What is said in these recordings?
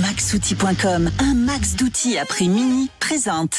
Maxoutil.com, un max d'outils à prix mini, présente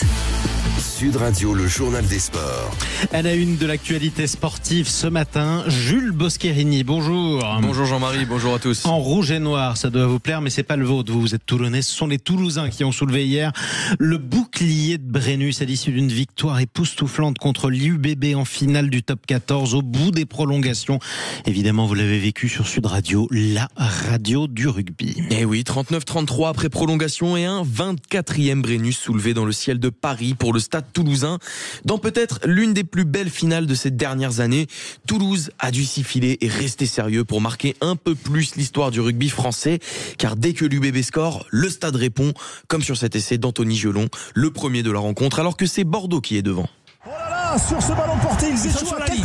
Sud Radio, le journal des sports. À la une de l'actualité sportive ce matin, Jules Boscherini, bonjour. Bonjour Jean-Marie, bonjour à tous. En rouge et noir, ça doit vous plaire, mais c'est pas le vôtre. Vous êtes Toulonnais, ce sont les Toulousains qui ont soulevé hier le bouclier de Brennus à l'issue d'une victoire époustouflante contre l'UBB en finale du top 14 au bout des prolongations. Évidemment, vous l'avez vécu sur Sud Radio, la radio du rugby. Eh oui, 39-33 après prolongation et un 24e Brennus soulevé dans le ciel de Paris pour le Stade toulousain. Dans peut-être l'une des plus belles finales de ces dernières années, Toulouse a dû s'y filer et rester sérieux pour marquer un peu plus l'histoire du rugby français. Car dès que l'UBB score, le Stade répond, comme sur cet essai d'Anthony Gelon, le premier de la rencontre, alors que c'est Bordeaux qui est devant. Sur ce ballon porté, ils sont sur la ligne,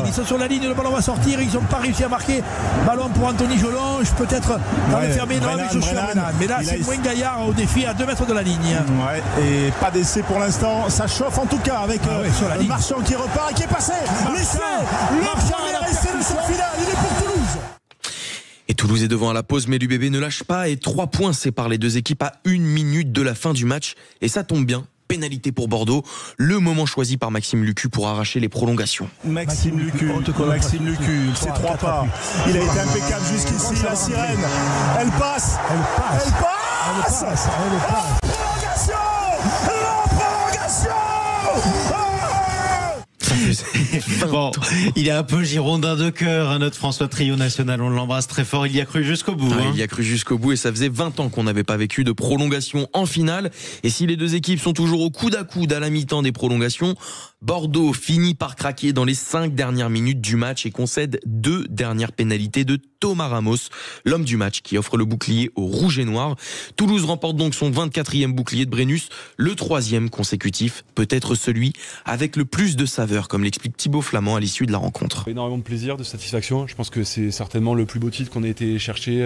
ils sont sur la ligne, le ballon va sortir, ils n'ont pas réussi à marquer. Ballon pour Anthony Gelon, peut-être dans le fermé, non, mais Joshua Brennan. Mais là, c'est moins Gaillard au défi à 2 mètres de la ligne. Ouais, et pas d'essai pour l'instant, ça chauffe en tout cas avec Marchand qui repart et qui est passé. L'essai, le premier essai de cette finale, il est pour Toulouse. Et Toulouse est devant à la pause, mais l'UBB ne lâche pas et 3 points séparent les deux équipes à 1 minute de la fin du match. Et ça tombe bien. Pénalité pour Bordeaux, le moment choisi par Maxime Lucu pour arracher les prolongations. Maxime Lucu, c'est 3 pas. Il a été impeccable jusqu'ici, la sirène. Elle passe. Bon, il est un peu girondin de cœur, notre François Trio national, on l'embrasse très fort, il y a cru jusqu'au bout. Il y a cru jusqu'au bout et ça faisait 20 ans qu'on n'avait pas vécu de prolongation en finale. Et si les deux équipes sont toujours au coude à coude à la mi-temps des prolongations, Bordeaux finit par craquer dans les 5 dernières minutes du match et concède 2 dernières pénalités de Thomas Ramos, l'homme du match qui offre le bouclier au rouge et noir. Toulouse remporte donc son 24e bouclier de Brennus, le 3e consécutif, peut-être celui avec le plus de saveur, comme l'explique Thibaut Flamand à l'issue de la rencontre. Énormément de plaisir, de satisfaction. Je pense que c'est certainement le plus beau titre qu'on a été chercher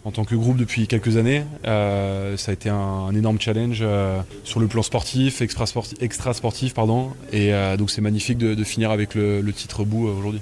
en tant que groupe depuis quelques années. Ça a été un énorme challenge sur le plan sportif, extra-sportif, pardon. Et donc c'est magnifique de finir avec le titre au bout aujourd'hui.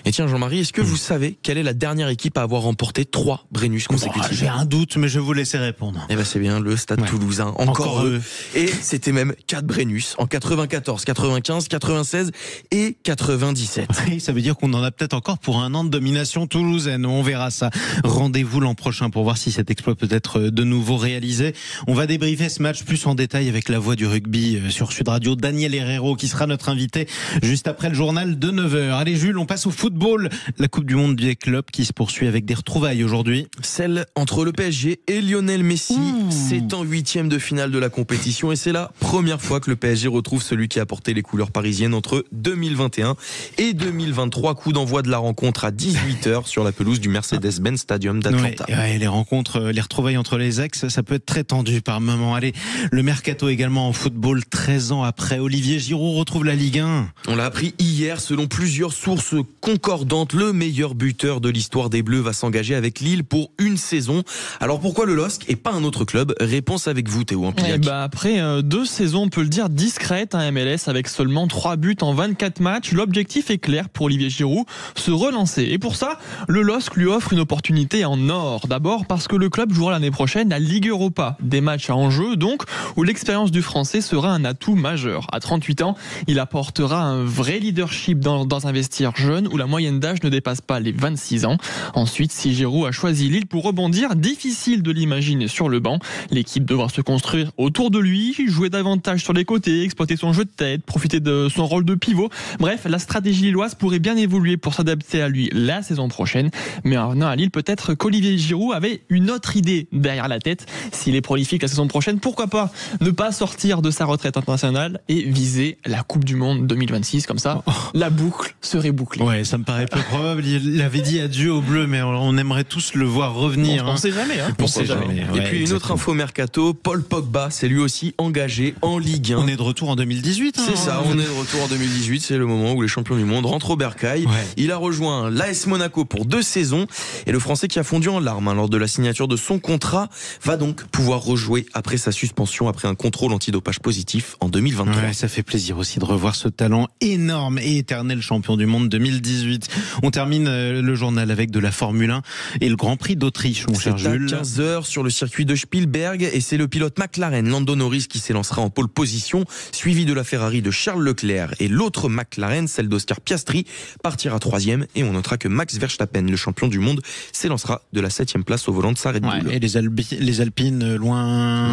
Et tiens Jean-Marie, est-ce que vous savez quelle est la dernière équipe à avoir remporté 3 Brennus consécutifs? J'ai un doute, mais je vais vous laisser répondre. Eh ben c'est bien le Stade Toulousain, encore eux. Et c'était même 4 Brennus en 94, 95, 96 et 97. Oui, ça veut dire qu'on en a peut-être encore pour un an de domination toulousaine. On verra ça. Rendez-vous l'an prochain pour voir si cet exploit peut être de nouveau réalisé. On va débriefer ce match plus en détail avec la voix du rugby sur Sud Radio, Daniel Herrero, qui sera notre invité juste après le journal de 9h. Allez Jules, on passe au football, la Coupe du Monde des clubs qui se poursuit avec des retrouvailles aujourd'hui. Celle entre le PSG et Lionel Messi, c'est en 8e de finale de la compétition et c'est la première fois que le PSG retrouve celui qui a porté les couleurs parisiennes entre 2021 et 2023. Coup d'envoi de la rencontre à 18h sur la pelouse du Mercedes-Benz Stadium d'Atlanta. Ouais, les rencontres, les retrouvailles entre les ex, ça peut être très tendu par moment. Allez, le mercato également en football, 13 ans après. Olivier Giroud retrouve la Ligue 1. On l'a appris hier, selon plusieurs sources concordante, le meilleur buteur de l'histoire des Bleus va s'engager avec Lille pour une saison. Alors pourquoi le LOSC et pas un autre club? Réponse avec vous Théo Ampillac. Après 2 saisons, on peut le dire, discrètes, MLS avec seulement 3 buts en 24 matchs, l'objectif est clair pour Olivier Giroud, se relancer. Et pour ça, le LOSC lui offre une opportunité en or. D'abord parce que le club jouera l'année prochaine la Ligue Europa, des matchs à enjeu donc, où l'expérience du Français sera un atout majeur. À 38 ans, il apportera un vrai leadership dans un vestiaire jeune où la moyenne d'âge ne dépasse pas les 26 ans. Ensuite, si Giroud a choisi Lille pour rebondir, difficile de l'imaginer sur le banc. L'équipe devra se construire autour de lui, jouer davantage sur les côtés, exploiter son jeu de tête, profiter de son rôle de pivot. Bref, la stratégie lilloise pourrait bien évoluer pour s'adapter à lui la saison prochaine. Mais en revenant à Lille, peut-être qu'Olivier Giroud avait une autre idée derrière la tête. S'il est prolifique la saison prochaine, pourquoi pas ne pas sortir de sa retraite internationale et viser la Coupe du Monde 2026. Comme ça, la boucle serait bouclée. Ouais, ça me paraît peu probable. Il avait dit adieu aux Bleus, mais on aimerait tous le voir revenir. On sait jamais. On sait jamais. Et puis une autre info mercato, Paul Pogba s'est lui aussi engagé en Ligue 1. On est de retour en 2018. C'est ça, on est de retour en 2018. C'est le moment où les champions du monde rentrent au bercail. Ouais. Il a rejoint l'AS Monaco pour 2 saisons. Et le Français qui a fondu en larmes lors de la signature de son contrat va donc pouvoir rejouer après sa suspension, après un contrôle antidopage positif en 2023. Ouais, ça fait plaisir aussi de revoir ce talent énorme et éternel champion du monde 2018. 2018. On termine le journal avec de la Formule 1 et le Grand Prix d'Autriche, mon cher Jules. C'est à 15h sur le circuit de Spielberg et c'est le pilote McLaren, Lando Norris, qui s'élancera en pole position, suivi de la Ferrari de Charles Leclerc, et l'autre McLaren, celle d'Oscar Piastri, partira 3e, et on notera que Max Verstappen, le champion du monde, s'élancera de la 7e place au volant de sa Red Bull. Ouais, et les Alpines loin,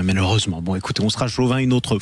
malheureusement. Bon, écoutez, on sera chauvin une autre fois.